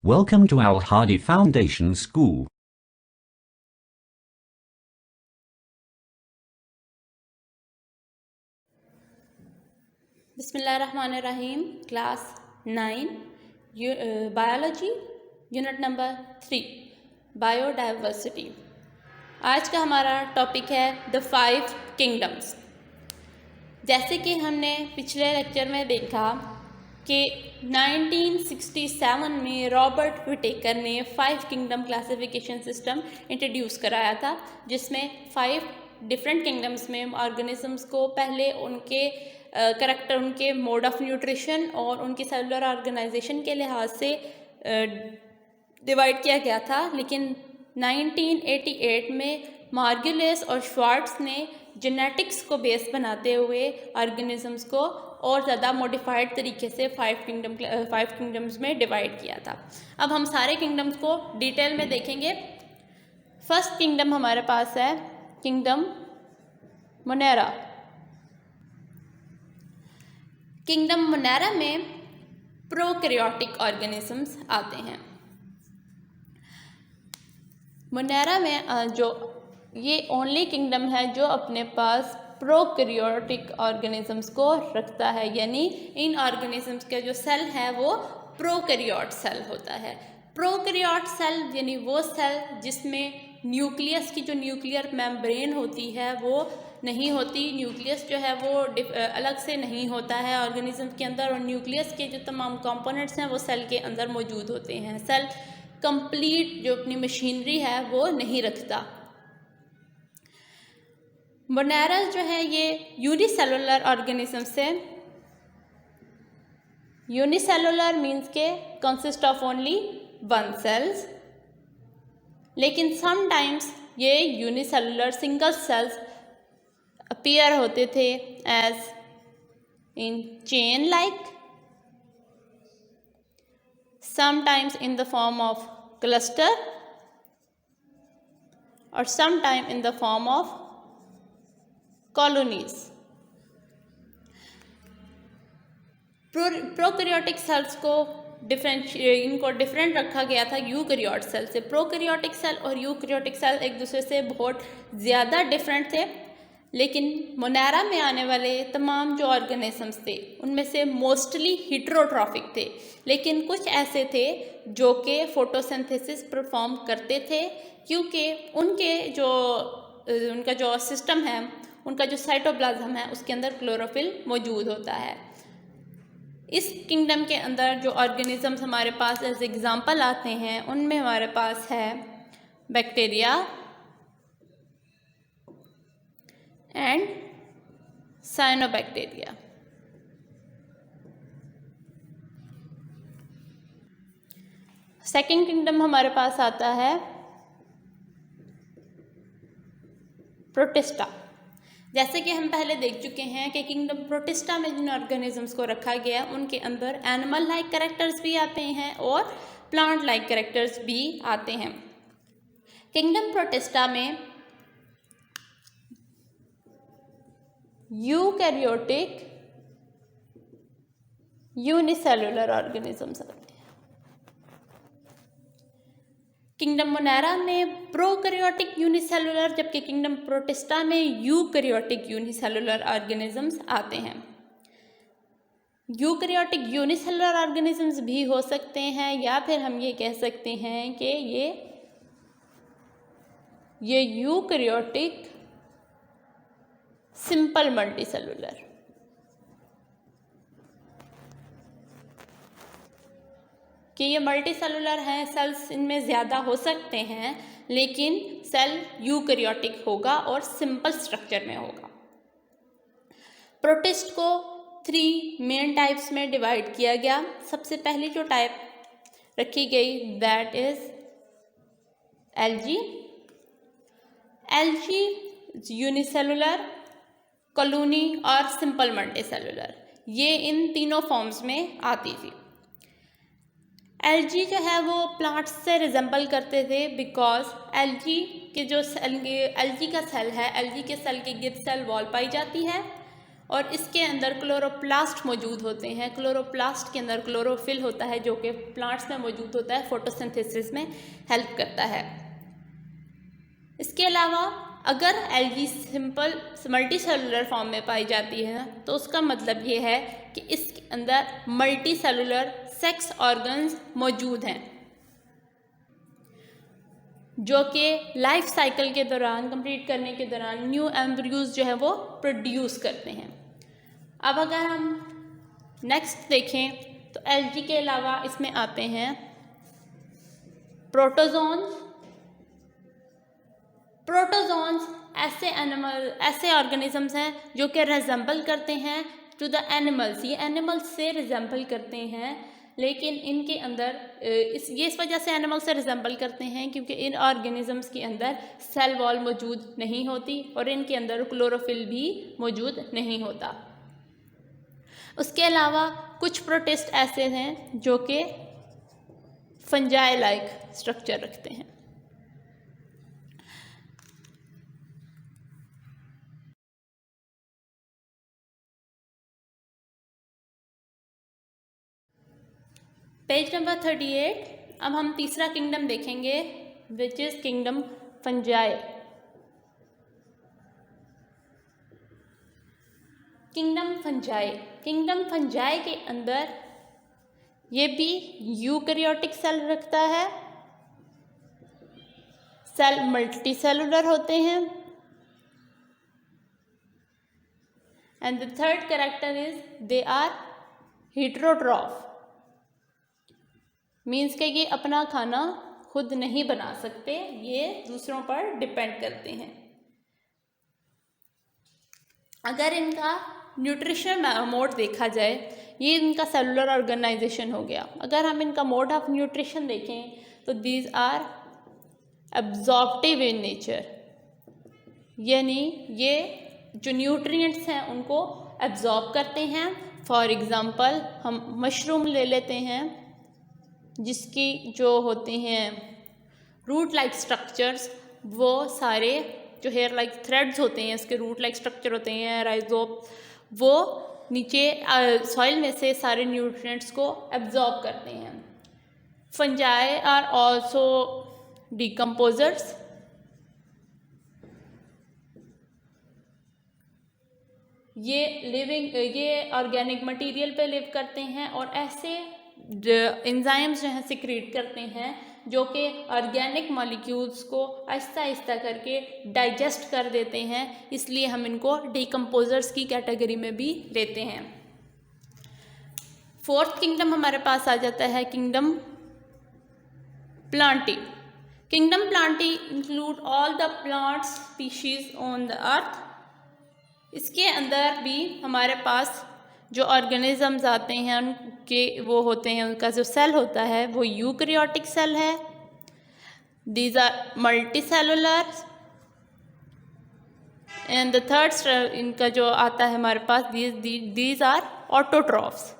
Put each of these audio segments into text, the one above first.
Welcome to Al Hadi Foundation School. बिस्मिल्लाहिर्रहमानिर्रहीम class 9 biology unit number 3 biodiversity. आज का हमारा टॉपिक है द 5 किंगडम्स। जैसे कि हमने पिछले लेक्चर में देखा कि 1967 में रॉबर्ट विटेकर ने 5 किंगडम क्लासिफिकेशन सिस्टम इंट्रोड्यूस कराया था, जिसमें 5 डिफरेंट किंगडम्स में ऑर्गेनिजम्स को पहले उनके करेक्टर, उनके मोड ऑफ न्यूट्रिशन और उनकी सेलुलर ऑर्गेनाइजेशन के लिहाज से डिवाइड किया गया था। लेकिन 1988 में मार्गुलिस और श्वार्ट्ज ने जेनेटिक्स को बेस बनाते हुए ऑर्गेनिजम्स को और ज़्यादा मॉडिफाइड तरीके से 5 किंगडम्स में डिवाइड किया था। अब हम सारे किंगडम्स को डिटेल में देखेंगे। फर्स्ट किंगडम हमारे पास है किंगडम मोनेरा। किंगडम मोनेरा में प्रोकैरियोटिक ऑर्गेनिजम्स आते हैं। मोनेरा में जो ये ओनली किंगडम है जो अपने पास प्रोकैरियोटिक ऑर्गेनिजम्स को रखता है, यानी इन ऑर्गेनिजम्स के जो सेल है वो प्रोकैरियोट सेल होता है। प्रोकैरियोट सेल यानी वो सेल जिसमें न्यूक्लियस की जो न्यूक्लियर मेम्ब्रेन होती है वो नहीं होती। न्यूक्लियस जो है वो अलग से नहीं होता है ऑर्गेनिज्म के अंदर, और न्यूक्लियस के जो तमाम कंपोनेंट्स हैं वो सेल के अंदर मौजूद होते हैं। सेल कंप्लीट जो अपनी मशीनरी है वो नहीं रखता। मोनेरा जो है ये यूनिसेलुलर ऑर्गेनिज्म से, यूनिसेलुलर मीन्स के कंसिस्ट ऑफ ओनली 1 सेल्स, लेकिन समटाइम्स ये यूनिसेलुलर सिंगल सेल्स अपीयर होते थे as in chain like, sometimes in the form of cluster or sometime in the form of colonies. Prokaryotic cells को इनको different रखा गया था यूकैरियोट सेल से। प्रोकैरियोटिक सेल और यूकैरियोटिक सेल एक दूसरे से बहुत ज़्यादा डिफरेंट थे, लेकिन मोनेरा में आने वाले तमाम जो ऑर्गेनिजम्स थे उनमें से मोस्टली हेटेरोट्रॉफिक थे, लेकिन कुछ ऐसे थे जो कि फोटोसिंथेसिस परफॉर्म करते थे, क्योंकि उनका जो सिस्टम है, उनका जो साइटोप्लाज्म है उसके अंदर क्लोरोफिल मौजूद होता है। इस किंगडम के अंदर जो ऑर्गेनिजम्स हमारे पास एज एग्जांपल आते हैं उनमें हमारे पास है bacteria and cyanobacteria. Second kingdom हमारे पास आता है प्रोटिस्टा। जैसे कि हम पहले देख चुके हैं कि किंगडम प्रोटिस्टा में जिन ऑर्गेनिजम्स को रखा गया उनके अंदर एनिमल लाइक कैरेक्टर्स भी आते हैं और प्लांट लाइक कैरेक्टर्स भी आते हैं। किंगडम प्रोटिस्टा में यूकैरियोटिक यूनिसेलुलर ऑर्गेनिजम्स आते हैं। किंगडम मोनेरा में प्रोकैरियोटिक यूनिसेलुलर, जबकि किंगडम प्रोटिस्टा में यूकैरियोटिक यूनिसेलुलर ऑर्गेनिजम्स आते हैं। यूकैरियोटिक यूनिसेलुलर ऑर्गेनिजम्स भी हो सकते हैं, या फिर हम ये कह सकते हैं कि ये यूकैरियोटिक सिंपल मल्टीसेलुलर, कि ये मल्टीसेलुलर हैं। सेल्स इनमें ज़्यादा हो सकते हैं, लेकिन सेल यूकैरियोटिक होगा और सिंपल स्ट्रक्चर में होगा। प्रोटिस्ट को 3 मेन टाइप्स में डिवाइड किया गया। सबसे पहली जो टाइप रखी गई that is algae. Algae unicellular, colony और सिंपल मल्टीसेलुलर, ये इन तीनों फॉर्म्स में आती थी। एल्गी जो है वो प्लांट्स से रिजेंबल करते थे, बिकॉज एल्गी का सेल है, एल्गी के सेल के गिर्द सेल वॉल पाई जाती है और इसके अंदर क्लोरोप्लास्ट मौजूद होते हैं। क्लोरोप्लास्ट के अंदर क्लोरोफिल होता है जो कि प्लांट्स में मौजूद होता है, फोटोसिंथेसिस में हेल्प करता है। इसके अलावा अगर algae simple multi cellular form में पाई जाती है तो उसका मतलब ये है कि इसके अंदर मल्टी सेलुलर सेक्स ऑर्गन्स मौजूद हैं जो कि लाइफ साइकिल के दौरान, कंप्लीट करने के दौरान न्यू एम्ब्रियोज जो है वो प्रोड्यूस करते हैं। अब अगर हम नेक्स्ट देखें तो एल्गी के अलावा इसमें आते हैं प्रोटोजोन्स। प्रोटोजोन्स ऐसे ऑर्गेनिजम्स हैं जो कि रिजेंबल करते हैं टू द एनिमल्स। ये एनिमल्स से रिजेंबल करते हैं, लेकिन इनके अंदर इस वजह से एनिमल से रिजेंबल करते हैं क्योंकि इन ऑर्गेनिजम्स के अंदर सेल वॉल मौजूद नहीं होती और इनके अंदर क्लोरोफिल भी मौजूद नहीं होता। उसके अलावा कुछ प्रोटिस्ट ऐसे हैं जो कि फंजाई लाइक स्ट्रक्चर रखते हैं। Page number 38। अब हम तीसरा किंगडम देखेंगे which is kingdom fungi. Kingdom fungi के अंदर ये भी यूकैरियोटिक सेल रखता है। सेल मल्टी सेलुलर होते हैं and the third character is they are heterotroph. Means के ये अपना खाना खुद नहीं बना सकते, ये दूसरों पर डिपेंड करते हैं। अगर इनका न्यूट्रिशन मोड देखा जाए, ये इनका सेलुलर ऑर्गेनाइजेशन हो गया। अगर हम इनका मोड ऑफ न्यूट्रिशन देखें तो these are absorptive in nature, यानी ये जो न्यूट्रिएंट्स हैं उनको एब्जॉर्ब करते हैं। फॉर एग्ज़ाम्पल हम मशरूम ले लेते हैं जिसकी जो होते हैं रूट लाइक स्ट्रक्चर्स, वो सारे जो हेयर लाइक थ्रेड्स होते हैं इसके रूट लाइक स्ट्रक्चर होते हैं, राइजोम, वो नीचे सॉइल में से सारे न्यूट्रिएंट्स को एब्जॉर्ब करते हैं। Fungi are also decomposers. ये ऑर्गेनिक मटेरियल पे लिव करते हैं और ऐसे एंजाइम्स जो हैं सिक्रीट करते हैं जो कि ऑर्गेनिक मॉलिक्यूल्स को आहिस्ता आहिस्ता करके डाइजेस्ट कर देते हैं, इसलिए हम इनको डिकम्पोजर्स की कैटेगरी में भी लेते हैं। फोर्थ किंगडम हमारे पास आ जाता है kingdom Plantae. Kingdom Plantae include all the plants species on the earth. इसके अंदर भी हमारे पास जो ऑर्गेनिजम्स आते हैं उनके वो होते हैं, उनका जो सेल होता है वो यूकैरियोटिक सेल है। These are multicellular and the third इनका जो आता है हमारे पास दीज आर ऑटोट्रॉफ्स।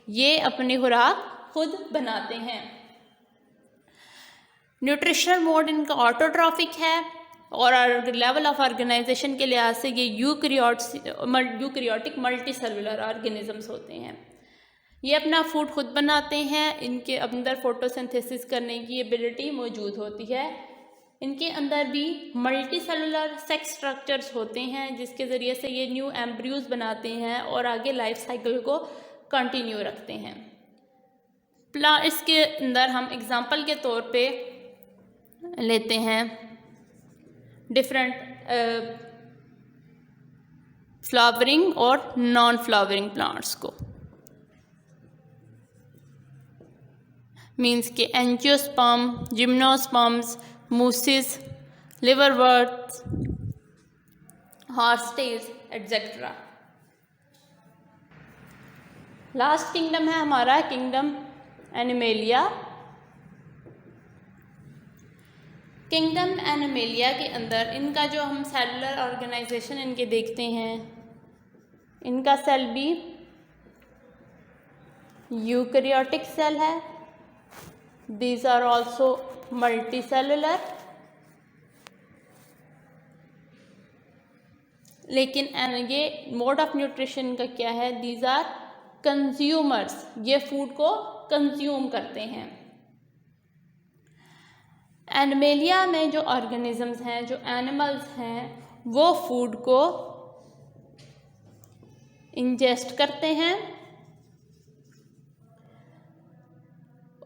ये अपनी खुराक खुद बनाते हैं। न्यूट्रिशनल मोड इनका ऑटोट्रॉफिक है और लेवल ऑफ ऑर्गेनाइजेशन के लिहाज से ये यूकैरियोटिक मल्टी सेलुलर ऑर्गेनिजम्स होते हैं। ये अपना फूड खुद बनाते हैं, इनके अंदर फोटोसिंथेसिस करने की एबिलिटी मौजूद होती है। इनके अंदर भी मल्टी सेलुलर सेक्स स्ट्रक्चर्स होते हैं जिसके ज़रिए से ये न्यू एम्ब्रियोज बनाते हैं और आगे लाइफ साइकिल को कंटिन्यू रखते हैं। इसके अंदर हम एग्जांपल के तौर पे लेते हैं डिफरेंट फ्लावरिंग और नॉन फ्लावरिंग प्लांट्स को। मीन्स के angiosperm, gymnosperms, mosses, liverworts, horsetails etcetera. Last kingdom है हमारा किंगडम एनिमेलिया। किंगडम एनिमेलिया के अंदर इनका जो हम सेलुलर ऑर्गेनाइजेशन इनके देखते हैं, इनका सेल भी यूकैरियोटिक सेल है। These are also multicellular। लेकिन ये मोड ऑफ न्यूट्रिशन का क्या है, दीज आर कंज्यूमर्स, ये फूड को कंज्यूम करते हैं। एनिमेलिया में जो ऑर्गेनिजम्स हैं, जो एनिमल्स हैं, वो फूड को इंजेस्ट करते हैं।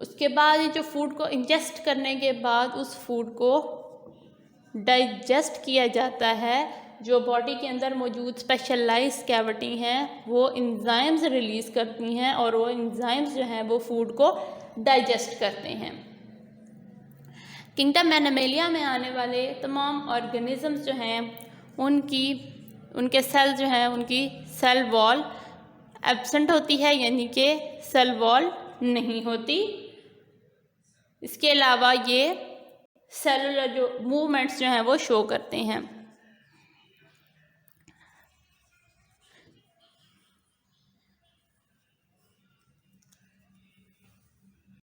उसके बाद ये जो फूड को इंजेस्ट करने के बाद उस फूड को डाइजेस्ट किया जाता है। जो बॉडी के अंदर मौजूद स्पेशलाइज्ड कैविटी हैं वो एंजाइम्स रिलीज़ करती हैं और वो एंजाइम्स जो हैं वो फूड को डाइजेस्ट करते हैं। किंगडम एनिमेलिया में आने वाले तमाम ऑर्गेनिजम्स जो हैं उनके सेल जो हैं, उनकी सेल वॉल एब्सेंट होती है, यानी कि सेल वॉल नहीं होती। इसके अलावा ये सेलुलर जो मूवमेंट्स जो हैं वो शो करते हैं।